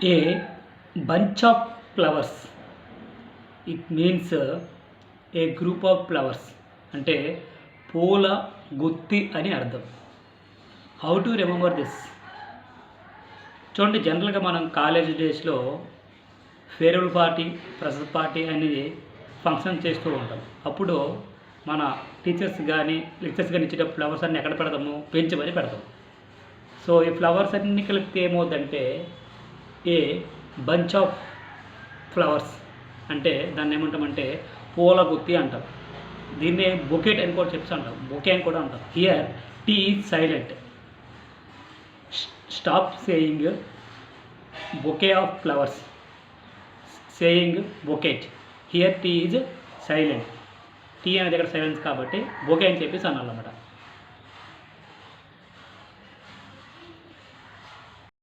A bunch of flowers. It means a group of flowers. అంటే పూల గుత్తి అని అర్థం. How to remember this? చూడండి, జనరల్గా మనం కాలేజ్ డేస్లో ఫేర్వెల్ పార్టీ, ఫ్రెషర్ పార్టీ అనేది ఫంక్షన్ చేస్తూ ఉంటాం. అప్పుడు మన టీచర్స్ కానీ లెక్చర్స్ కానీ ఇచ్చేటప్పుడు ఫ్లవర్స్ అన్నీ ఎక్కడ పెడతాము? బెంచ్ పైన పెడతాం. సో ఈ ఫ్లవర్స్ అన్నీ కలిపితే ఏమవుతుందంటే ఏ బంచ్ ఆఫ్ ఫ్లవర్స్, అంటే దాన్ని ఏమంటామంటే పూల గుత్తి అంటాం. దీన్నే బొకేట్ అని కూడా చెప్పి అంటాం, బొకే అని కూడా అంటాం. Here T is silent. Stop saying bouquet of flowers, saying bouquet. Here T is silent. T అనేది ఇక్కడ సైలెన్స్ కాబట్టి బొకే అని చెప్పేసి అనాలన్నమాట.